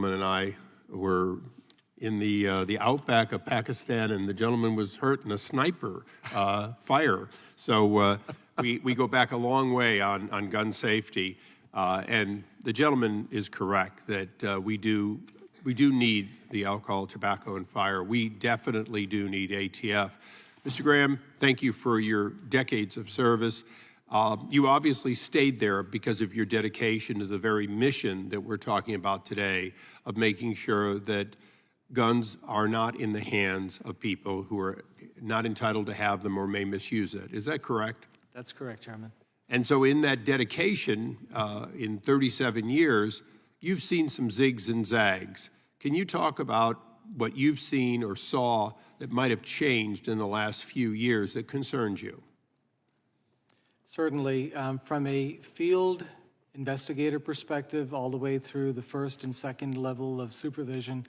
gentleman and I were in the outback of Pakistan, and the gentleman was hurt in a sniper fire. So we go back a long way on gun safety, and the gentleman is correct that we do need the alcohol, tobacco, and fire. We definitely do need ATF. Mr. Graham, thank you for your decades of service. You obviously stayed there because of your dedication to the very mission that we're talking about today of making sure that guns are not in the hands of people who are not entitled to have them or may misuse it. Is that correct? That's correct, Chairman. And so in that dedication, in 37 years, you've seen some zigs and zags. Can you talk about what you've seen or saw that might have changed in the last few years that concerns you? Certainly. From a field investigator perspective, all the way through the first and second level of supervision,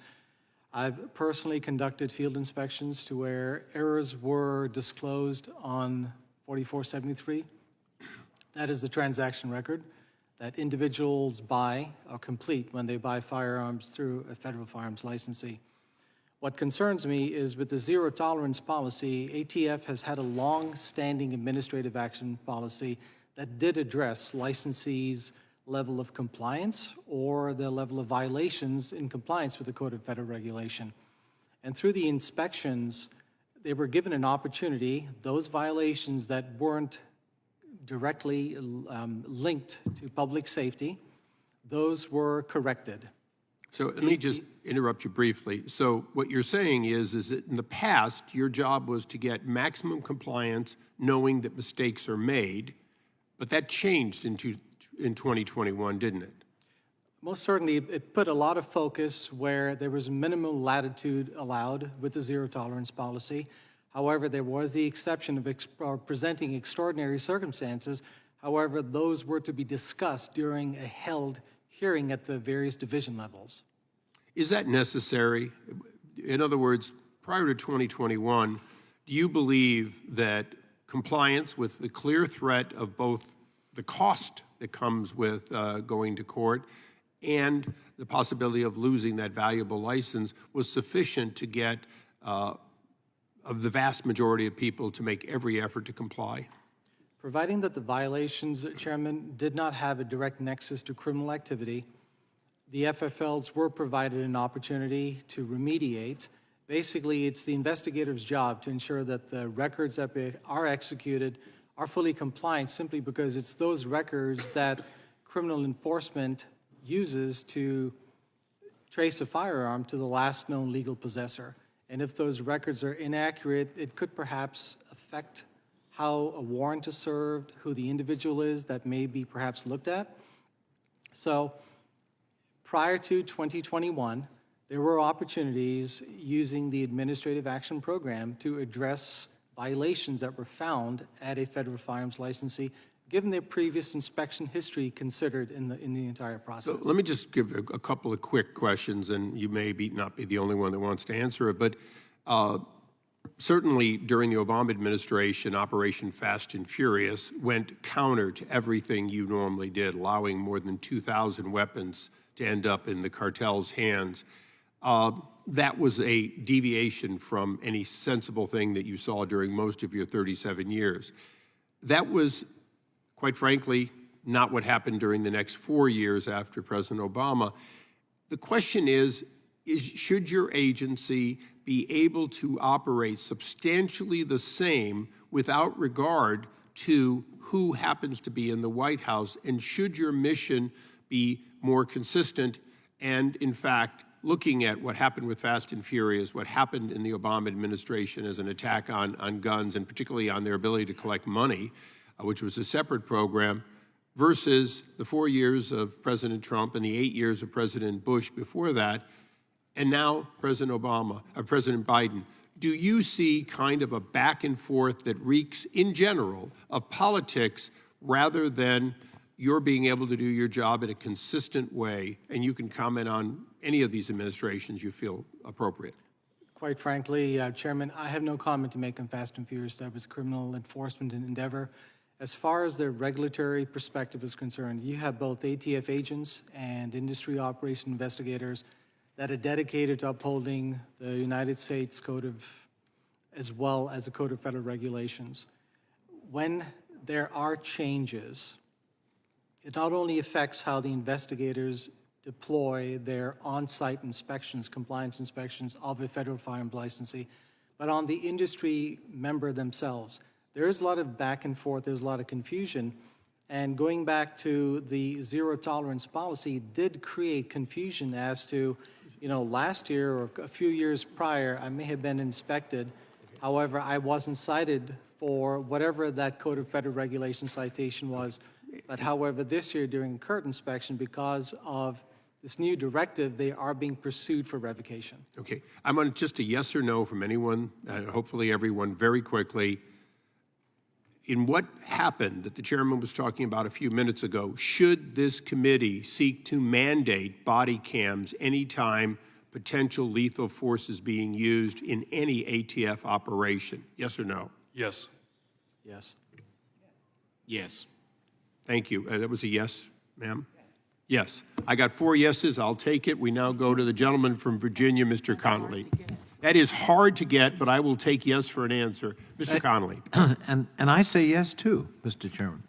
I've personally conducted field inspections to where errors were disclosed on 4473. That is the transaction record that individuals buy or complete when they buy firearms through a federal firearms licensee. What concerns me is with the zero tolerance policy, ATF has had a long-standing administrative action policy that did address licensees' level of compliance or the level of violations in compliance with the Code of Federal Regulation. And through the inspections, they were given an opportunity, those violations that weren't directly linked to public safety, those were corrected. So let me just interrupt you briefly. So what you're saying is that in the past, your job was to get maximum compliance, knowing that mistakes are made, but that changed in 2021, didn't it? Most certainly, it put a lot of focus where there was minimal latitude allowed with the zero tolerance policy. However, there was the exception of presenting extraordinary circumstances. However, those were to be discussed during a held hearing at the various division levels. Is that necessary? In other words, prior to 2021, do you believe that compliance with the clear threat of both the cost that comes with going to court and the possibility of losing that valuable license was sufficient to get of the vast majority of people to make every effort to comply? Providing that the violations, Chairman, did not have a direct nexus to criminal activity, the FFLs were provided an opportunity to remediate. Basically, it's the investigator's job to ensure that the records that are executed are fully compliant, simply because it's those records that criminal enforcement uses to trace a firearm to the last known legal possessor. And if those records are inaccurate, it could perhaps affect how a warrant is served, who the individual is that may be perhaps looked at. So prior to 2021, there were opportunities using the Administrative Action Program to address violations that were found at a federal firearms licensee, given their previous inspection history considered in the entire process. So let me just give a couple of quick questions, and you may not be the only one that wants to answer it, but certainly during the Obama administration, Operation Fast and Furious went counter to everything you normally did, allowing more than 2,000 weapons to end up in the cartel's hands. That was a deviation from any sensible thing that you saw during most of your 37 years. That was, quite frankly, not what happened during the next 4 years after President Obama. The question is should your agency be able to operate substantially the same without regard to who happens to be in the White House, and should your mission be more consistent and, in fact, looking at what happened with Fast and Furious, what happened in the Obama administration as an attack on guns, and particularly on their ability to collect money, which was a separate program, versus the 4 years of President Trump and the 8 years of President Bush before that, and now President Biden. Do you see kind of a back and forth that reeks, in general, of politics rather than you're being able to do your job in a consistent way? And you can comment on any of these administrations you feel appropriate. Quite frankly, Chairman, I have no comment to make on Fast and Furious. That was criminal enforcement endeavor. As far as the regulatory perspective is concerned, you have both ATF agents and industry operation investigators that are dedicated to upholding the United States Code of, as well as the Code of Federal Regulations. When there are changes, it not only affects how the investigators deploy their on-site inspections, compliance inspections of a federal firearms licensee, but on the industry member themselves. There is a lot of back and forth, there's a lot of confusion, and going back to the zero tolerance policy did create confusion as to, last year or a few years prior, I may have been inspected. However, I wasn't cited for whatever that Code of Federal Regulations citation was. But however, this year during CURT inspection, because of this new directive, they are being pursued for revocation. Okay. I'm on just a yes or no from anyone, hopefully everyone, very quickly. In what happened that the chairman was talking about a few minutes ago, should this committee seek to mandate body cams anytime potential lethal force is being used in any ATF operation? Yes or no? Yes. Yes. Yes. Thank you. That was a yes, ma'am? Yes. I got 4 yeses. I'll take it. We now go to the gentleman from Virginia, Mr. Connolly. That is hard to get, but I will take yes for an answer. Mr. Connolly. And I say yes, too, Mr. Chairman.